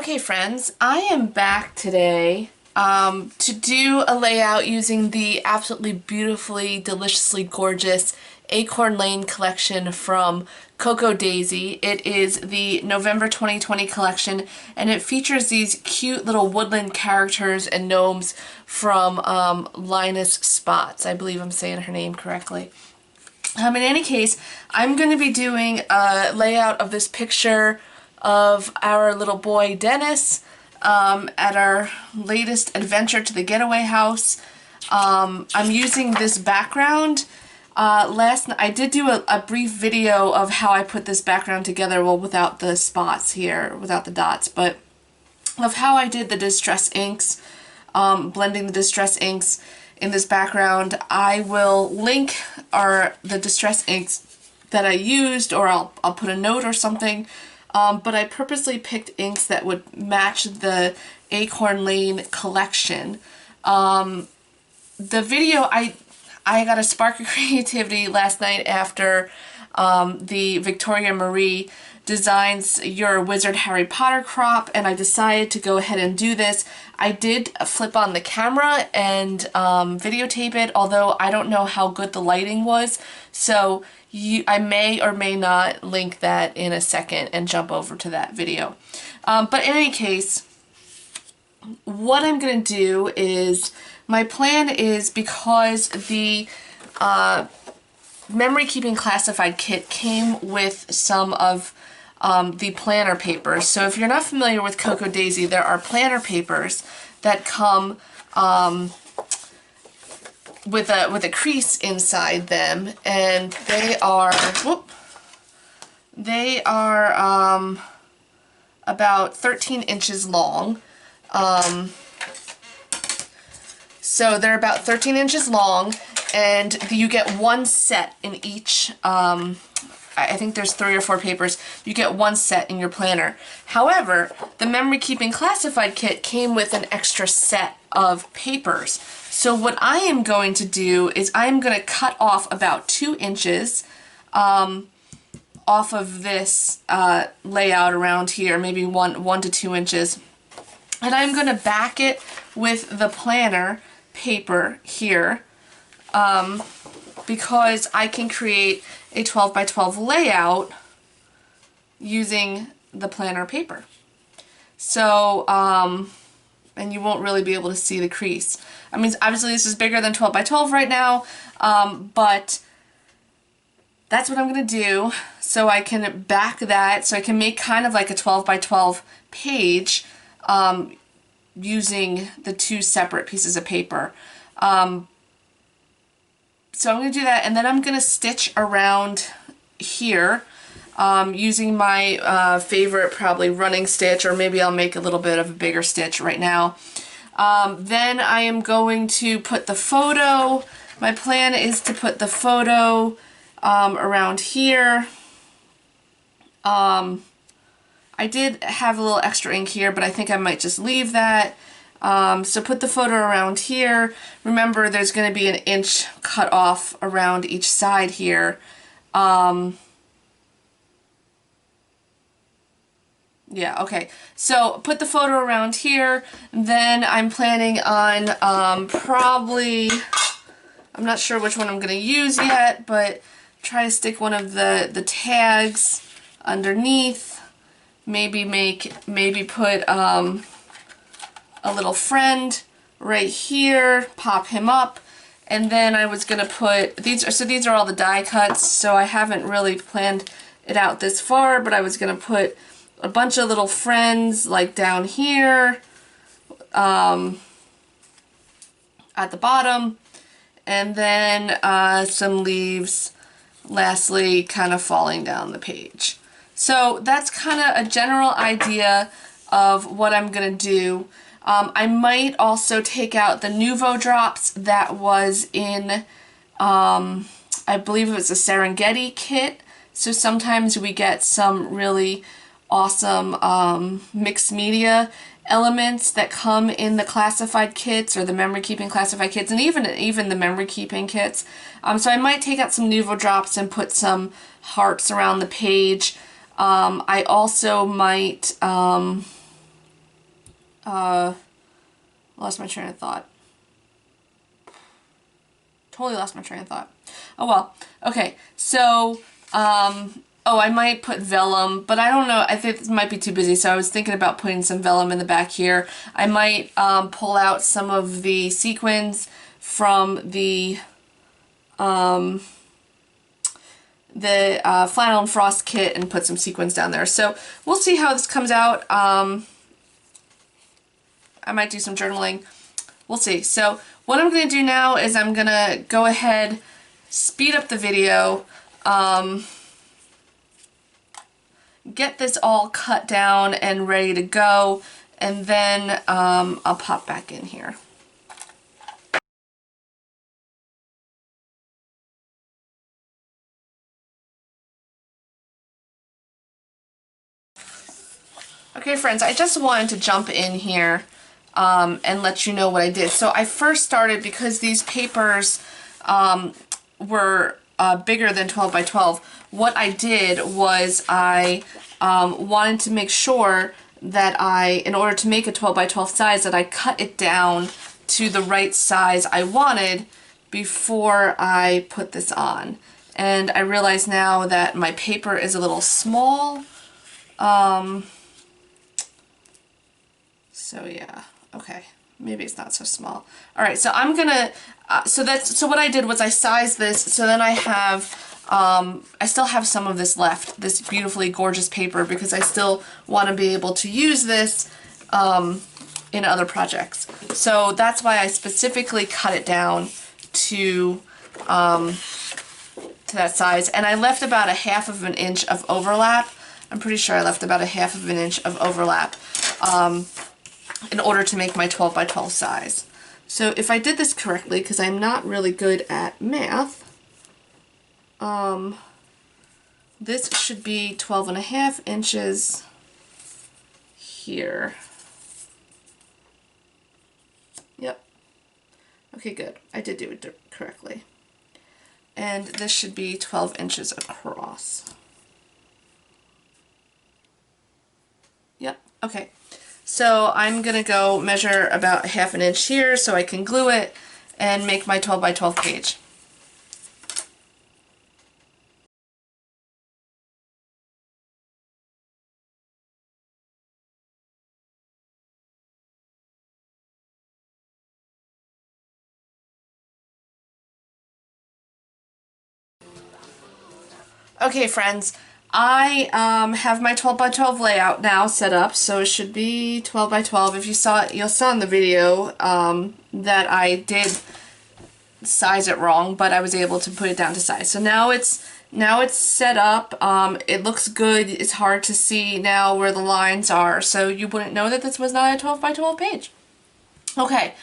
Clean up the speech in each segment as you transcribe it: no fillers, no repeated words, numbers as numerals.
Okay friends, I am back today to do a layout using the absolutely beautifully, deliciously gorgeous Acorn Lane collection from Cocoa Daisy. It is the November 2020 collection and it features these cute little woodland characters and gnomes from Linus Spots. I believe I'm saying her name correctly. In any case, I'm going to be doing a layout of this picture of our little boy Dennis at our latest adventure to the getaway house. I'm using this background. Last night I did do a brief video of how I put this background together, well, without the spots here, without the dots, but of how I did the distress inks, blending the distress inks in this background. I will link the distress inks that I used, or I'll put a note or something. But I purposely picked inks that would match the Acorn Lane collection. The video, I got a spark of creativity last night after the Victoria Marie designs Your Wizard Harry Potter crop, and I decided to go ahead and do this. I did flip on the camera and videotape it, although I don't know how good the lighting was, so I may or may not link that in a second and jump over to that video. But in any case, what I'm going to do is, my plan is, because the memory keeping classified kit came with some of the planner papers. So if you're not familiar with Cocoa Daisy, there are planner papers that come with a crease inside them, and they are about 13 inches long. So they're about 13 inches long, and you get one set in each. I think there's 3 or 4 papers. You get one set in your planner. However, the memory keeping classified kit came with an extra set of papers. So what I am going to do is I'm going to cut off about 2 inches off of this layout around here, maybe 1 to 2 inches. And I'm going to back it with the planner paper here, because I can create a 12 by 12 layout using the planner paper. So, and you won't really be able to see the crease. I mean, obviously this is bigger than 12 by 12 right now, but that's what I'm going to do, so I can back that, so I can make kind of like a 12 by 12 page using the 2 separate pieces of paper. So I'm going to do that, and then I'm going to stitch around here using my favorite, probably running stitch, or maybe I'll make a little bit of a bigger stitch right now. Then I am going to put the photo. My plan is to put the photo around here. I did have a little extra ink here, but I think I might just leave that. So put the photo around here. Remember, there's going to be an inch cut off around each side here. Yeah, okay. So put the photo around here. Then I'm planning on probably, I'm not sure which one I'm going to use yet, but try to stick one of the tags underneath. Maybe put a little friend right here, pop him up, and then I was gonna put these. So these are all the die cuts, so I haven't really planned it out this far, but I was gonna put a bunch of little friends like down here at the bottom, and then some leaves lastly kind of falling down the page. So that's kind of a general idea of what I'm gonna do. I might also take out the Nouveau drops that was in, I believe it was a Serengeti kit. So sometimes we get some really awesome mixed media elements that come in the classified kits, or the memory keeping classified kits, and even the memory keeping kits. So I might take out some Nouveau drops and put some hearts around the page. I also might Lost my train of thought. Totally lost my train of thought. Oh well. Okay, so, oh, I might put vellum, but I don't know. I think this might be too busy, so I was thinking about putting some vellum in the back here. I might pull out some of the sequins from the Flannel and Frost kit and put some sequins down there. So we'll see how this comes out. I might do some journaling. We'll see. So what I'm going to do now is I'm going to go ahead, speed up the video, get this all cut down and ready to go, and then I'll pop back in here. Okay friends, I just wanted to jump in here and let you know what I did. So I first started, because these papers were bigger than 12 by 12, what I did was I wanted to make sure that in order to make a 12 by 12 size, that I cut it down to the right size I wanted before I put this on. And I realize now that my paper is a little small. So yeah, okay, maybe it's not so small. All right, so I'm gonna, so what I did was I sized this, so then I have, I still have some of this left, this beautifully gorgeous paper, because I still want to be able to use this in other projects. So that's why I specifically cut it down to that size, and I left about a half of an inch of overlap. I'm pretty sure I left about a half of an inch of overlap in order to make my 12 by 12 size. So if I did this correctly, because I'm not really good at math, this should be 12.5 inches here. Yep. Okay, good. I did do it correctly. And this should be 12 inches across. Yep, okay. So I'm going to go measure about half an inch here so I can glue it and make my 12 by 12 page. Okay friends, I have my 12 by 12 layout now set up, so it should be 12 by 12. If you saw it, you'll saw in the video that I did size it wrong, but I was able to put it down to size. So now it's set up. It looks good. It's hard to see now where the lines are, so you wouldn't know that this was not a 12 by 12 page. Okay.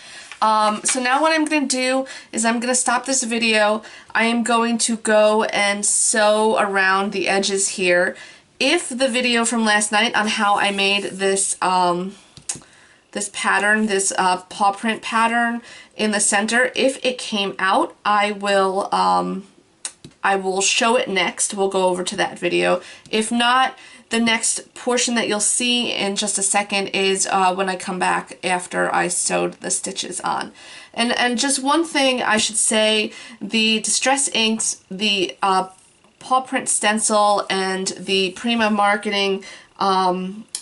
So now what I'm going to do is I'm going to stop this video. I am going to go and sew around the edges here. If the video from last night on how I made this this pattern, this paw print pattern in the center, if it came out, I will show it next. We'll go over to that video. If not, the next portion that you'll see in just a second is when I come back after I sewed the stitches on. And just one thing I should say, the Distress inks, the paw print stencil, and the Prima Marketing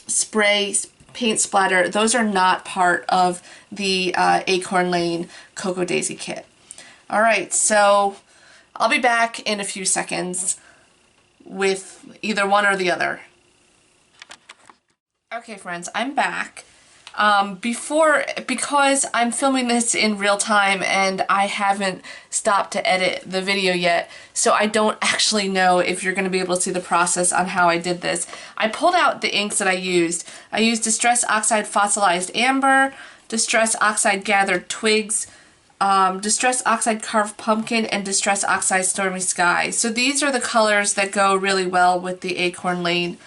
spray paint splatter, those are not part of the Acorn Lane Cocoa Daisy kit. Alright, so I'll be back in a few seconds with either one or the other. Okay friends, I'm back. Because I'm filming this in real time and I haven't stopped to edit the video yet, so I don't actually know if you're going to be able to see the process on how I did this. I pulled out the inks that I used. I used Distress Oxide Fossilized Amber, Distress Oxide Gathered Twigs, Distress Oxide Carved Pumpkin, and Distress Oxide Stormy Sky. So these are the colors that go really well with the Acorn Lane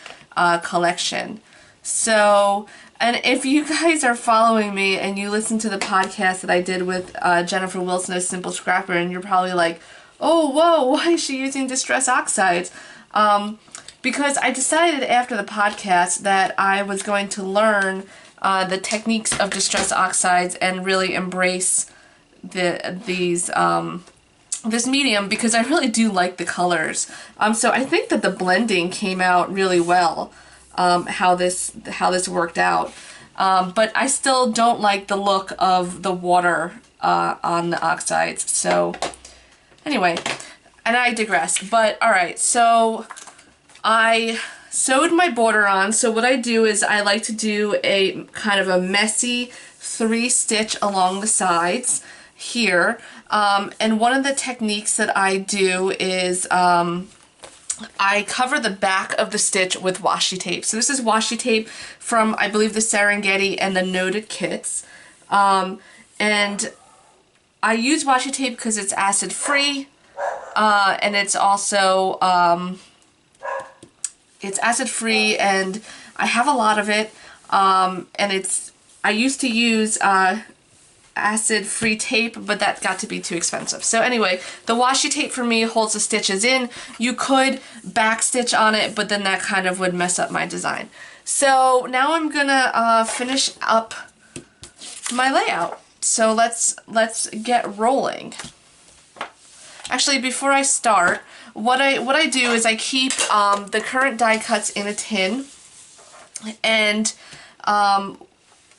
collection. So, and if you guys are following me and you listen to the podcast that I did with Jennifer Wilson of Simple Scrapper, and you're probably like, oh, whoa, why is she using Distress Oxides? Because I decided after the podcast that I was going to learn the techniques of distress oxides and really embrace this medium, because I really do like the colors. So I think that the blending came out really well, how this worked out. But I still don't like the look of the water on the oxides. So anyway, and I digress. But alright, so I sewed my border on. So what I do is I like to do a kind of a messy 3-stitch along the sides here. And one of the techniques that I do is I cover the back of the stitch with washi tape. So this is washi tape from, I believe, the Serengeti and the Noted kits. And I use washi tape because it's acid free, and it's also it's acid free, and I have a lot of it. And I used to use acid-free tape, but that got to be too expensive. So anyway, the washi tape for me holds the stitches in. You could back stitch on it, but then that kind of would mess up my design. So now I'm gonna finish up my layout. So let's get rolling. Actually, before I start, what I do is I keep the current die cuts in a tin, and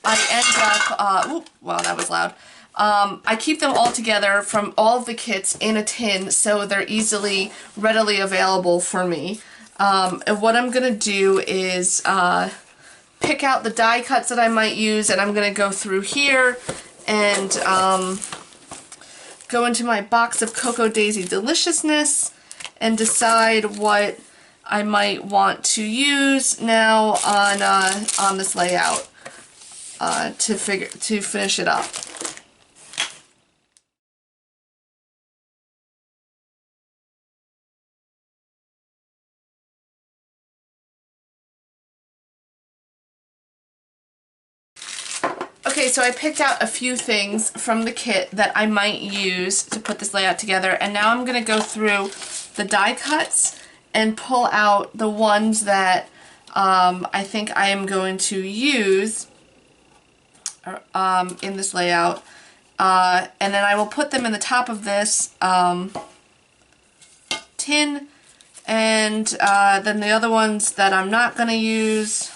I end up, ooh, wow, that was loud. I keep them all together from all of the kits in a tin, so they're readily available for me. And what I'm going to do is pick out the die cuts that I might use, and I'm going to go through here and go into my box of Cocoa Daisy Deliciousness and decide what I might want to use now on this layout. To finish it up. Okay, so I picked out a few things from the kit that I might use to put this layout together, and now I'm going to go through the die cuts and pull out the ones that I think I am going to use in this layout, and then I will put them in the top of this tin, and then the other ones that I'm not going to use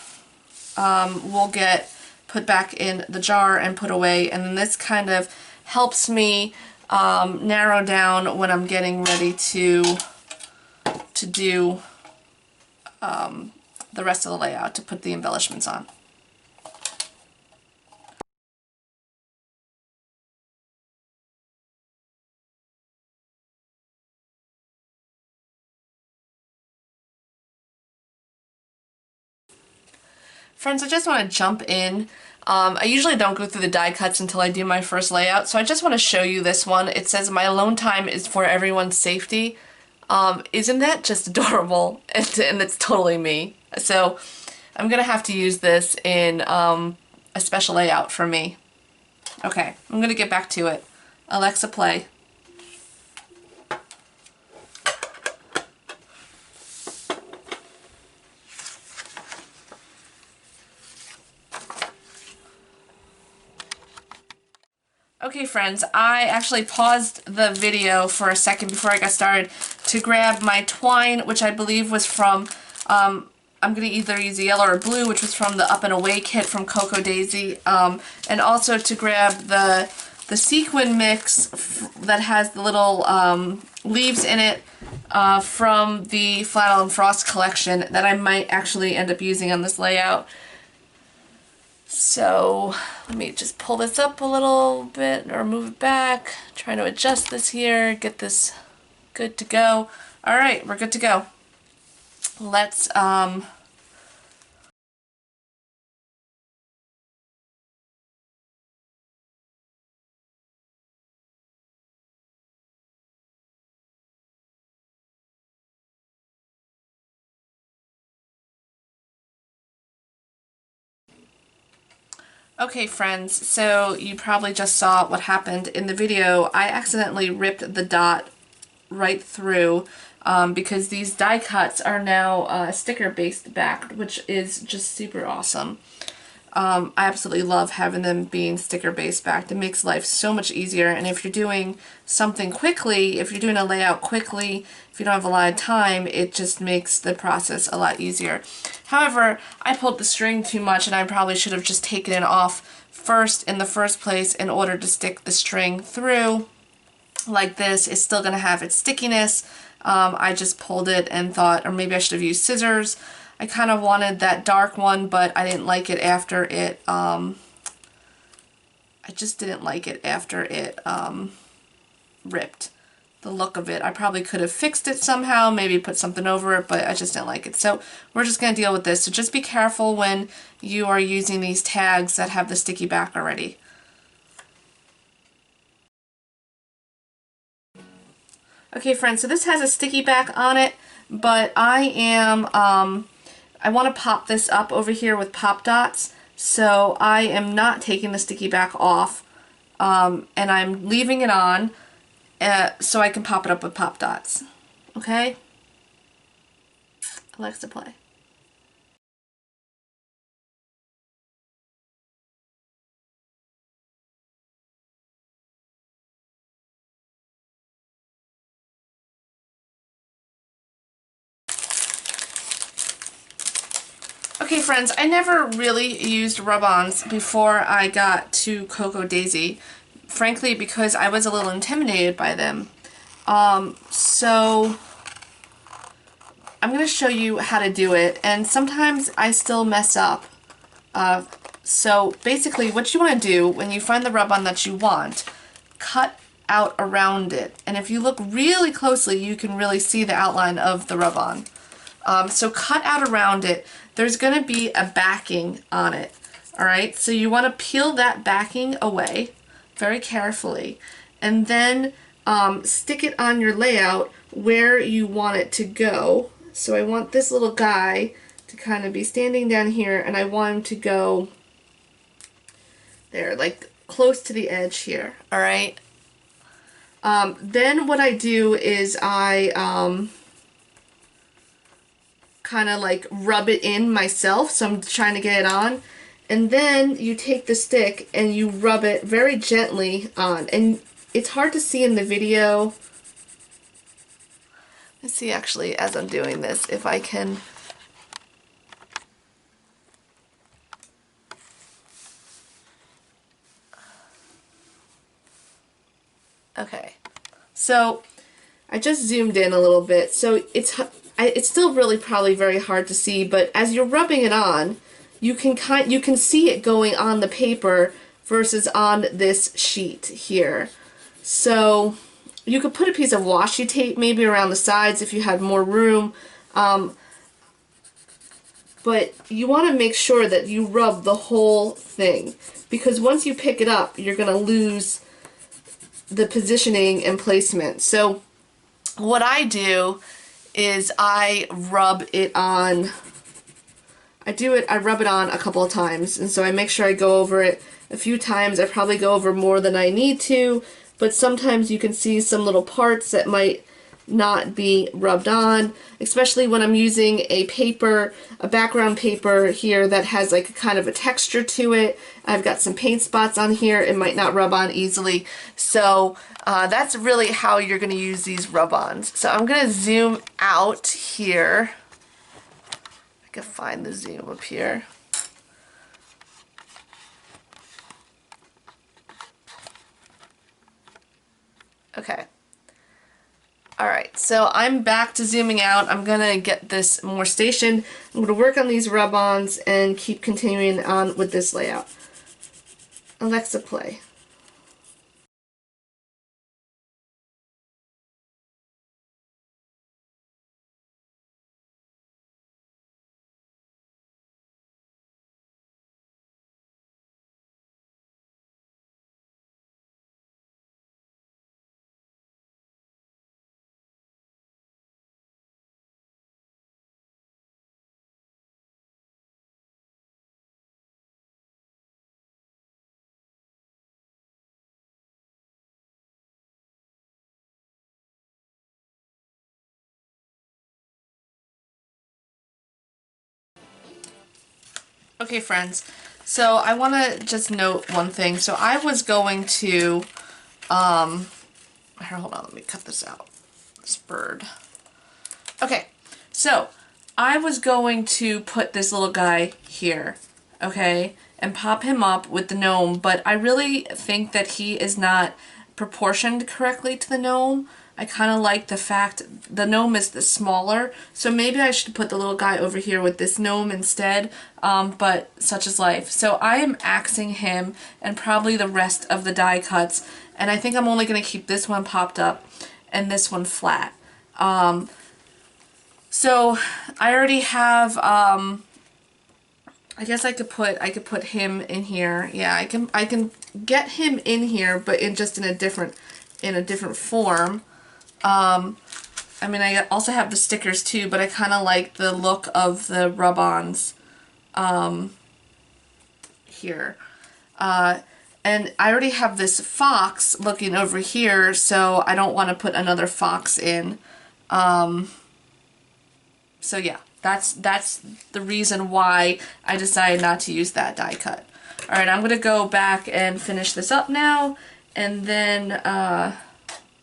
will get put back in the jar and put away, and then this kind of helps me narrow down when I'm getting ready to do the rest of the layout, to put the embellishments on. Friends, I just want to jump in. I usually don't go through the die cuts until I do my first layout, so I just want to show you this one. It says, "My alone time is for everyone's safety." Isn't that just adorable? And it's totally me. So I'm going to have to use this in a special layout for me. Okay, I'm going to get back to it. Alexa, play. Okay friends, I actually paused the video for a second before I got started to grab my twine, which I believe was from, I'm going to either use the yellow or blue, which was from the Up and Away kit from Cocoa Daisy, and also to grab the sequin mix that has the little leaves in it from the Flannel and Frost collection that I might actually end up using on this layout. So let me just pull this up a little bit or move it back, trying to adjust this here, get this good to go. All right, we're good to go. Let's Okay friends, so you probably just saw what happened in the video. I accidentally ripped the dot right through because these die cuts are now sticker based back, which is just super awesome. I absolutely love having them being sticker-based backed. It makes life so much easier, and if you're doing something quickly, if you're doing a layout quickly, if you don't have a lot of time, it just makes the process a lot easier. However, I pulled the string too much, and I probably should have just taken it off first in the first place in order to stick the string through like this. It's still going to have its stickiness. I just pulled it and thought, or maybe I should have used scissors. I kind of wanted that dark one, but I didn't like it after it, I just didn't like it after it ripped. The look of it. I probably could have fixed it somehow, maybe put something over it, but I just didn't like it. So we're just going to deal with this. So just be careful when you are using these tags that have the sticky back already. Okay friends, so this has a sticky back on it, but I want to pop this up over here with pop dots, so I am not taking the sticky back off, and I'm leaving it on so I can pop it up with pop dots. Okay? Alexa, play. Okay friends, I never really used rub-ons before I got to Cocoa Daisy, frankly because I was a little intimidated by them. So I'm going to show you how to do it, and sometimes I still mess up. So basically what you want to do when you find the rub-on that you want, cut out around it, and if you look really closely you can really see the outline of the rub-on. So cut out around it. There's going to be a backing on it. Alright, so you want to peel that backing away very carefully, and then stick it on your layout where you want it to go. So I want this little guy to kind of be standing down here, and I want him to go there, like close to the edge here. Alright? Then what I do is I kind of like rub it in myself, so I'm trying to get it on, and then you take the stick and you rub it very gently on, and it's hard to see in the video. Let's see actually as I'm doing this if I can. Okay, so I just zoomed in a little bit, so it's still really probably very hard to see, but as you're rubbing it on, you can see it going on the paper versus on this sheet here. So you could put a piece of washi tape maybe around the sides if you had more room, but you want to make sure that you rub the whole thing, because once you pick it up you're going to lose the positioning and placement. So what I do is I rub it on. I rub it on a couple of times, and so I make sure I go over it a few times. I probably go over more than I need to, but sometimes you can see some little parts that might not be rubbed on, especially when I'm using a paper, a background paper here that has like a kind of a texture to it. I've got some paint spots on here, it might not rub on easily. So that's really how you're going to use these rub-ons. So I'm going to zoom out here. I can find the zoom up here. Okay. Alright, so I'm back to zooming out. I'm going to get this more stationed. I'm going to work on these rub-ons and keep continuing on with this layout. Alexa, play. Okay friends, So I want to just note one thing. So I was going to, here, hold on, let me cut this out. This bird. Okay, so I was going to put this little guy here, okay, and pop him up with the gnome, but I really think that he is not proportioned correctly to the gnome. I kind of like the fact the gnome is the smaller, so maybe I should put the little guy over here with this gnome instead, but such is life. So I am axing him and probably the rest of the die cuts, and I think I'm only going to keep this one popped up and this one flat. So I already have, I guess I could put him in here. Yeah, I can get him in here, but in a different form. I mean, I also have the stickers too, but I kind of like the look of the rub-ons here. And I already have this fox looking over here, so I don't want to put another fox in. So yeah, that's the reason why I decided not to use that die cut. Alright, I'm going to go back and finish this up now, and then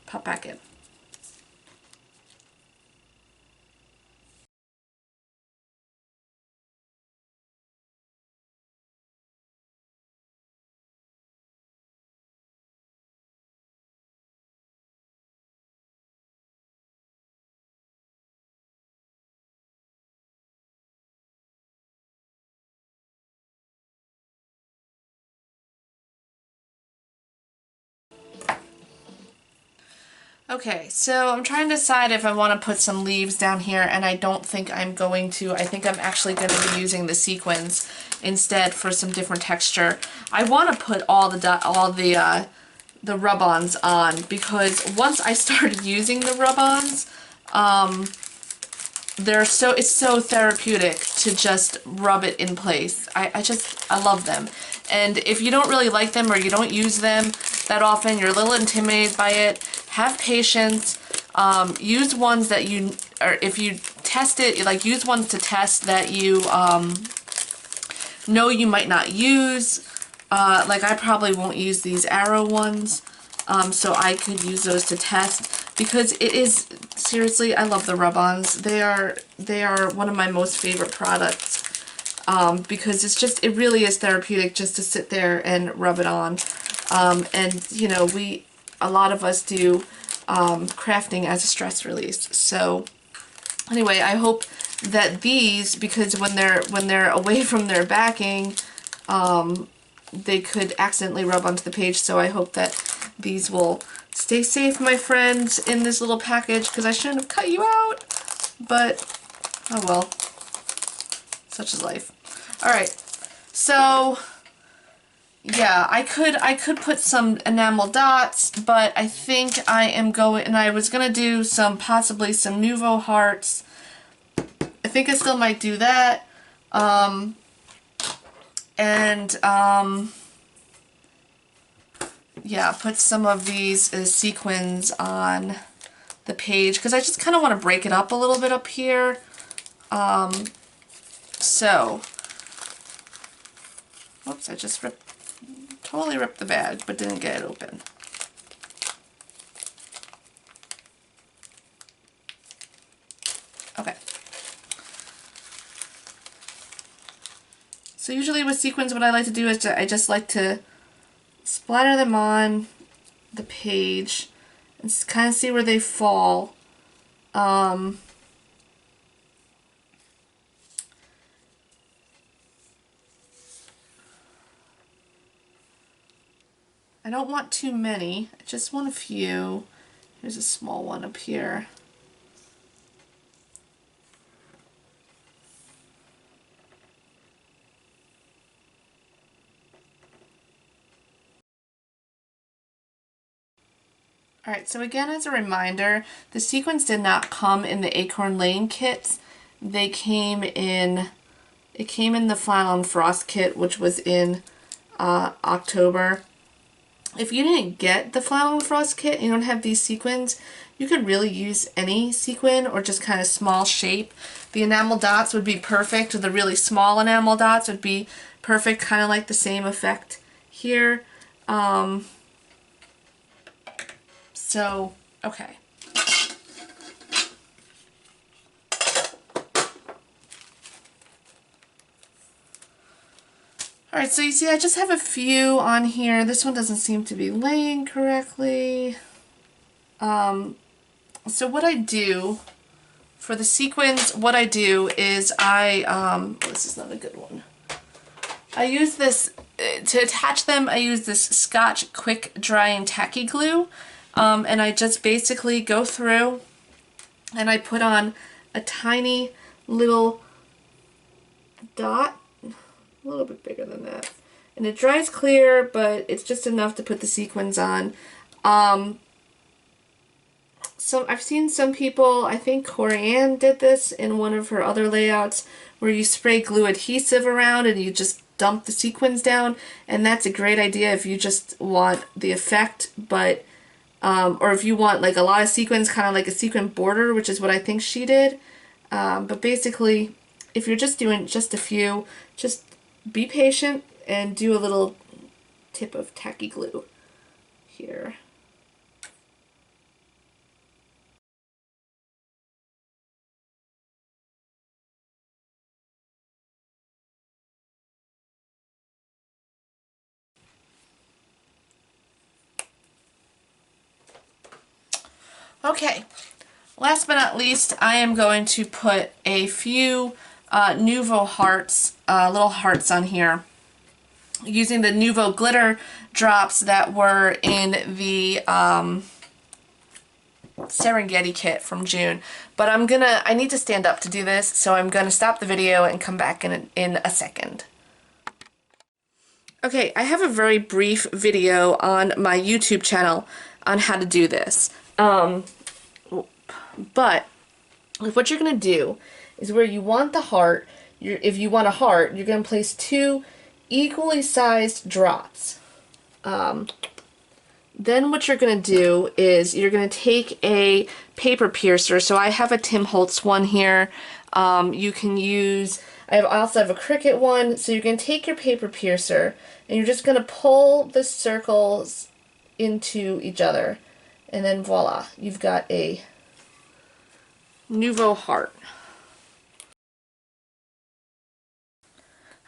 pop back in. Okay, so I'm trying to decide if I want to put some leaves down here, and I don't think I'm going to. I think I'm actually going to be using the sequins instead for some different texture. I want to put all the rub-ons on, because once I started using the rub-ons, it's so therapeutic to just rub it in place. I love them. And if you don't really like them or you don't use them that often, you're a little intimidated by it, have patience. Use ones that or if you test it, like use ones to test that you know you might not use. Like I probably won't use these arrow ones, so I could use those to test, because it is, seriously, I love the rub-ons. They are one of my most favorite products, because it really is therapeutic just to sit there and rub it on. And you know, a lot of us do crafting as a stress release. So anyway, I hope that these, because when they're away from their backing, they could accidentally rub onto the page, so I hope that these will stay safe, my friends, in this little package, because I shouldn't have cut you out, but oh well, such is life. Alright, so yeah, I could put some enamel dots, but I think I am going, and I was going to do possibly some Nouveau hearts. I think I still might do that. Yeah, put some of these sequins on the page, because I just kind of want to break it up a little bit up here. So, whoops, I just totally ripped the bag, but didn't get it open. Okay. So usually with sequins, what I like to do is I just like to splatter them on the page and kind of see where they fall. I don't want too many, I just want a few. Here's a small one up here. Alright, so again, as a reminder, the sequins did not come in the Acorn Lane kits. They came in, it came in the Flannel and Frost kit, which was in October. If you didn't get the Flannel and Frost kit and you don't have these sequins, you could really use any sequin or just kind of small shape. The enamel dots would be perfect, or the really small enamel dots would be perfect, kind of like the same effect here. So, okay. Alright, so you see I just have a few on here. This one doesn't seem to be laying correctly. So what I do for the sequins, what I do is this is not a good one. I use this, to attach them, I use this Scotch Quick Drying Tacky Glue. And I just basically go through and I put on a tiny little dot, a little bit bigger than that. And it dries clear, but it's just enough to put the sequins on. So I've seen some people, I think Corianne did this in one of her other layouts, where you spray glue adhesive around and you just dump the sequins down, and that's a great idea if you just want the effect, but or if you want like a lot of sequins, kind of like a sequin border, which is what I think she did. But basically, if you're just doing just a few, just be patient and do a little tip of tacky glue here. Okay, last but not least, I am going to put a few Nuvo hearts, little hearts on here, using the Nuvo glitter drops that were in the Serengeti kit from June. But I need to stand up to do this, so I'm gonna stop the video and come back in a second. Okay, I have a very brief video on my YouTube channel on how to do this. But what you're going to do is where you want the heart, if you want a heart, you're going to place 2 equally sized drops. Then what you're going to do is you're going to take a paper piercer. So I have a Tim Holtz one here. You can use, I also have a Cricut one. So you're going to take your paper piercer and you're just going to pull the circles into each other. And then voila, you've got a Nuvo heart.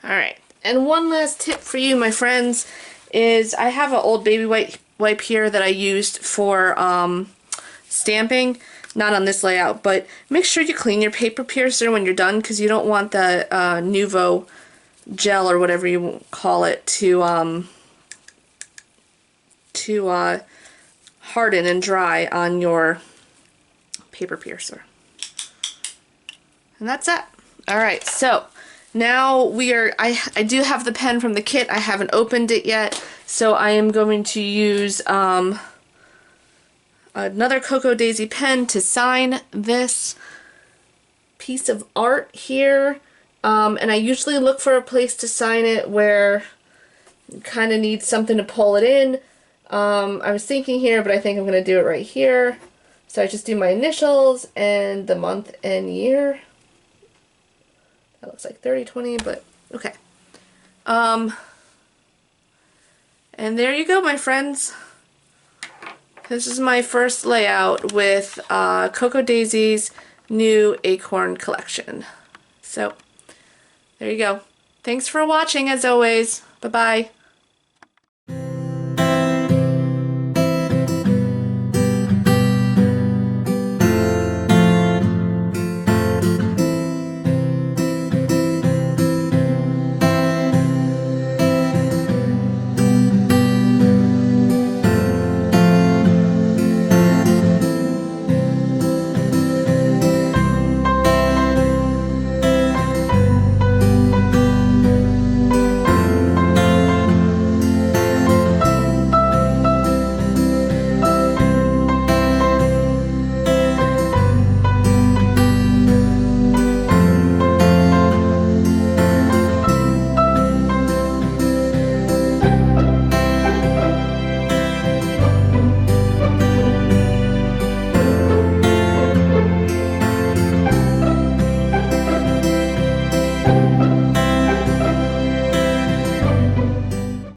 Alright, and one last tip for you, my friends, is I have an old baby wipe here that I used for stamping. Not on this layout, but make sure you clean your paper piercer when you're done, because you don't want the Nuvo gel or whatever you call it to harden and dry on your paper piercer. And that's it. Alright, so now I do have the pen from the kit. I haven't opened it yet, so I am going to use another Cocoa Daisy pen to sign this piece of art here. And I usually look for a place to sign it where you kind of need something to pull it in. I was thinking here, but I think I'm going to do it right here. So I just do my initials and the month and year. That looks like 3020, but okay. And there you go, my friends. This is my first layout with Cocoa Daisy's new Acorn collection. So, there you go. Thanks for watching, as always. Bye-bye.